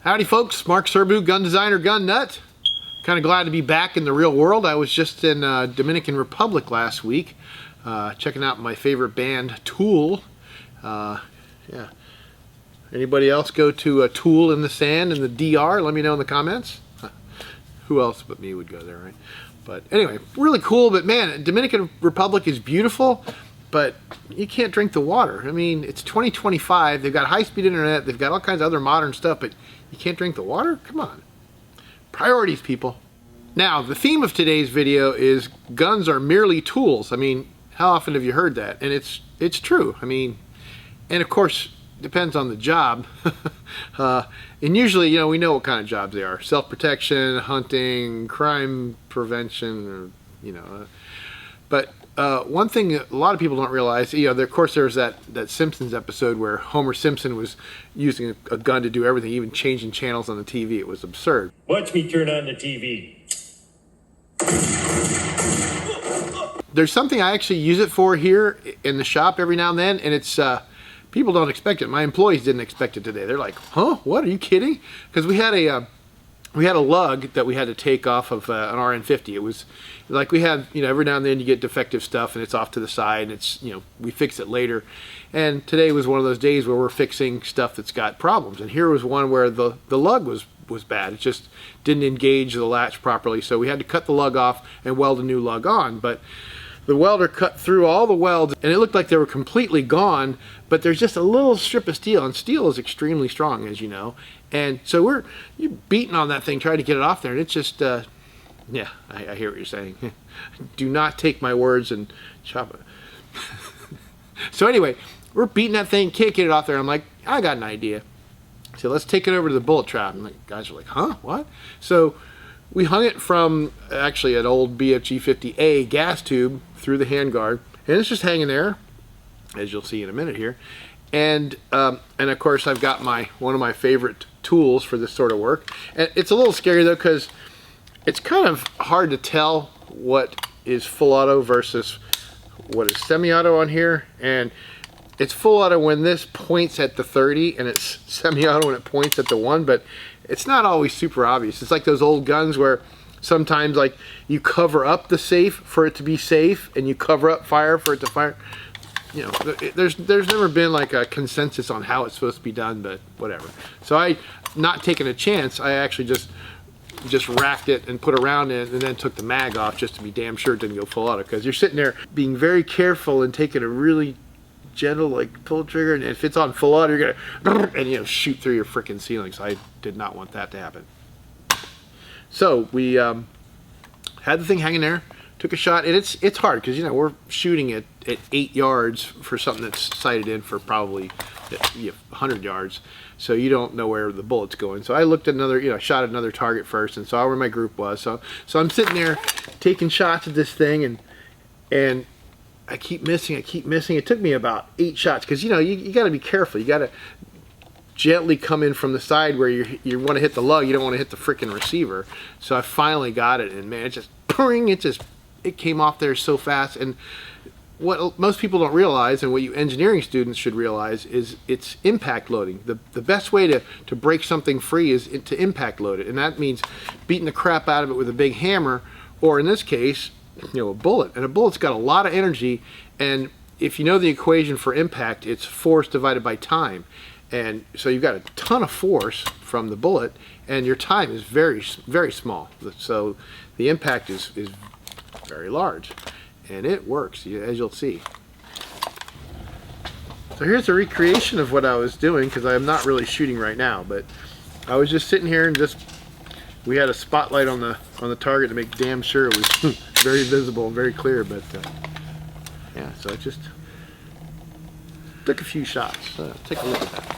Howdy folks, Mark Serbu, gun designer, gun nut. Kind of glad to be back in the real world. I was just in Dominican Republic last week, checking out my favorite band, Tool. Yeah. Anybody else go to a Tool in the Sand in the DR? Let me know in the comments. Who else but me would go there, right? But anyway, really cool. But man, Dominican Republic is beautiful, but you can't drink the water. I mean, it's 2025. They've got high-speed internet. They've got all kinds of other modern stuff, but you can't drink the water? Come on. Priorities, people. Now, the theme of today's video is guns are merely tools. I mean, how often have you heard that? And it's true. I mean, and of course, depends on the job. And usually, you know, we know what kind of jobs they are. Self-protection, hunting, crime prevention, or, you know. But one thing a lot of people don't realize, you know, of course there's that Simpsons episode where Homer Simpson was using a gun to do everything, even changing channels on the TV. It was absurd. Watch me turn on the TV. There's something I actually use it for here in the shop every now and then, and it's, people don't expect it. My employees didn't expect it today. They're like, huh, what, are you kidding? Because we had a lug that we had to take off of an RN50. It was like we had, you know, every now and then you get defective stuff and it's off to the side and it's, you know, we fix it later. And today was one of those days where we're fixing stuff that's got problems. And here was one where the lug was bad. It just didn't engage the latch properly. So we had to cut the lug off and weld a new lug on. But the welder cut through all the welds and it looked like they were completely gone, but there's just a little strip of steel, and steel is extremely strong, as you know. And so you're beating on that thing, trying to get it off there, and it's just, yeah, I hear what you're saying. Do not take my words and chop it. So anyway, we're beating that thing, can't get it off there. I'm like, I got an idea. So let's take it over to the bullet trap. And the guys are like, huh, what? So we hung it from actually an old BFG 50A gas tube through the handguard, and it's just hanging there, as you'll see in a minute here. And of course I've got one of my favorite tools for this sort of work. And it's a little scary though, because it's kind of hard to tell what is full auto versus what is semi-auto on here. And it's full auto when this points at the 30, and it's semi-auto when it points at the 1, but it's not always super obvious. It's like those old guns where sometimes like you cover up the safe for it to be safe, and you cover up fire for it to fire. You know, there's never been like a consensus on how it's supposed to be done, but whatever. So I, not taking a chance, I actually just racked it and put around it, and then took the mag off just to be damn sure it didn't go full auto, because you're sitting there being very careful and taking a really gentle, like, pull trigger, and if it's on full auto, you're gonna, and, you know, shoot through your freaking ceiling. So I did not want that to happen. So we had the thing hanging there, took a shot, and it's hard because, you know, we're shooting at 8 yards for something that's sighted in for probably 100 yards, so you don't know where the bullet's going. So I looked at another, you know, shot at another target first and saw where my group was. So I'm sitting there taking shots at this thing, and I keep missing. It took me about 8 shots, because, you know, you got to be careful. You got to gently come in from the side where you want to hit the lug. You don't want to hit the freaking receiver. So I finally got it, and man, it just, ping, it came off there so fast. And what most people don't realize, and what you engineering students should realize, is it's impact loading. The best way to break something free is to impact load it, and that means beating the crap out of it with a big hammer, or in this case, you know, a bullet. And a bullet's got a lot of energy, and if you know the equation for impact, it's force divided by time. And so you've got a ton of force from the bullet, and your time is very, very small. So the impact is very large, and it works, as you'll see. So here's a recreation of what I was doing, because I'm not really shooting right now, but I was just sitting here, and we had a spotlight on the target to make damn sure it was very visible and very clear. But yeah, so I just took a few shots. Take a look at that.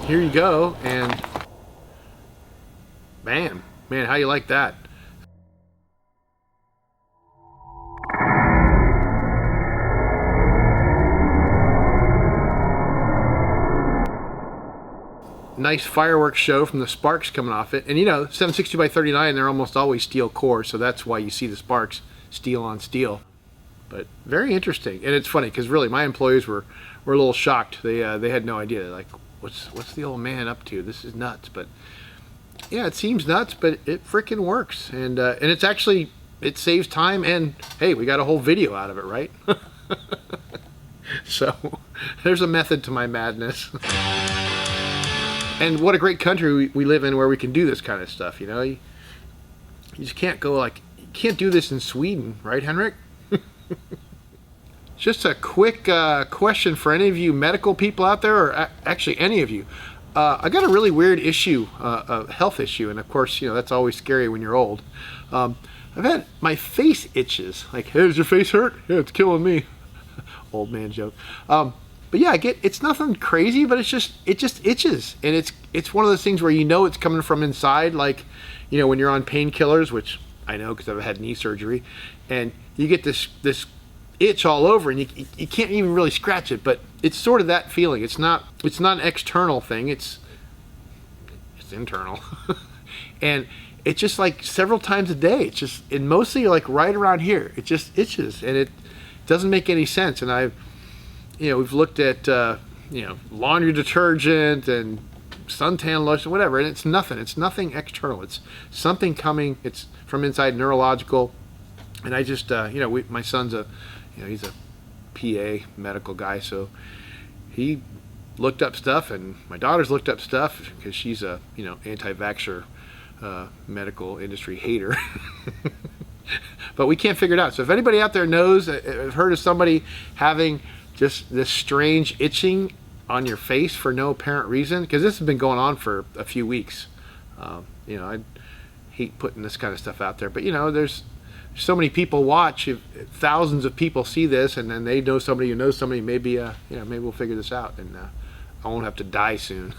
Here you go, and bam, man, how you like that? nice fireworks show from the sparks coming off it. And you know, 760 by 39, they're almost always steel core, so that's why you see the sparks steel on steel. But very interesting, and it's funny because really my employees were a little shocked. They had no idea. They're like, what's the old man up to? This is nuts. But yeah, it seems nuts, but it freaking works, and it's actually, it saves time, and hey, we got a whole video out of it, right? So there's a method to my madness. And what a great country we live in where we can do this kind of stuff, you know? You just can't go like, you can't do this in Sweden, right, Henrik? Just a quick question for any of you medical people out there, or actually any of you. I got a really weird issue, a health issue, and of course, you know, that's always scary when you're old. I've had, my face itches. Like, hey, does your face hurt? Yeah, it's killing me. Old man joke. But yeah, it's nothing crazy, but it just itches, and it's one of those things where you know it's coming from inside, like, you know, when you're on painkillers, which I know because I've had knee surgery, and you get this itch all over, and you can't even really scratch it, but it's sort of that feeling. It's not an external thing. It's internal, and it's just like several times a day. It's just, and mostly like right around here. It just itches, and it doesn't make any sense. And we've looked at laundry detergent and suntan lotion, whatever, and it's nothing external. It's something coming. It's from inside, neurological. And I just my son's he's a PA medical guy, so he looked up stuff, and my daughter's looked up stuff because she's a anti-vaxxer, medical industry hater. But we can't figure it out. So if anybody out there knows, I've heard of somebody having just this strange itching on your face for no apparent reason, because this has been going on for a few weeks. I hate putting this kind of stuff out there, but there's so many people watch. If thousands of people see this, and then they know somebody who knows somebody, maybe maybe we'll figure this out, and I won't have to die soon.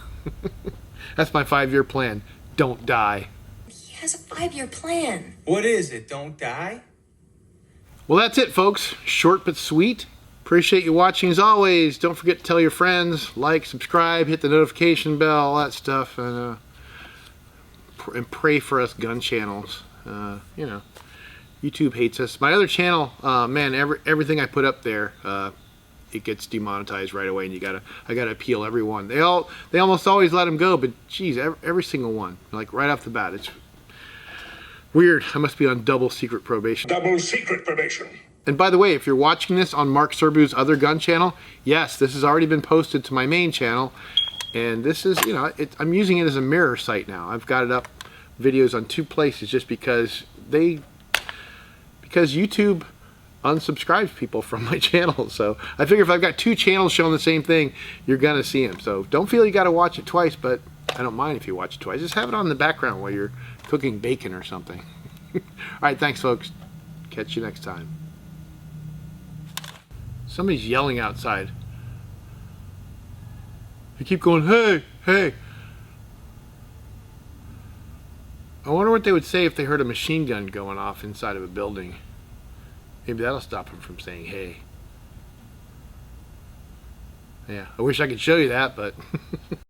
That's my 5-year plan. Don't die. He has a 5-year plan. What is it? Don't die? Well, that's it, folks. Short but sweet. Appreciate you watching as always. Don't forget to tell your friends, like, subscribe, hit the notification bell, all that stuff, and pray for us gun channels. YouTube hates us. My other channel, man, everything I put up there, it gets demonetized right away, and I gotta appeal every one. They almost always let them go, but geez, every single one, like right off the bat, it's weird. I must be on double secret probation. Double secret probation. And by the way, if you're watching this on Mark Serbu's other gun channel, yes, this has already been posted to my main channel, and this is, I'm using it as a mirror site now. I've got it up videos on 2 places just because YouTube unsubscribes people from my channel. So I figure if I've got 2 channels showing the same thing, you're gonna see them. So don't feel you gotta watch it twice, but I don't mind if you watch it twice. Just have it on in the background while you're cooking bacon or something. All right, thanks, folks. Catch you next time. Somebody's yelling outside. They keep going, hey, hey. I wonder what they would say if they heard a machine gun going off inside of a building. Maybe that'll stop them from saying, hey. Yeah, I wish I could show you that, but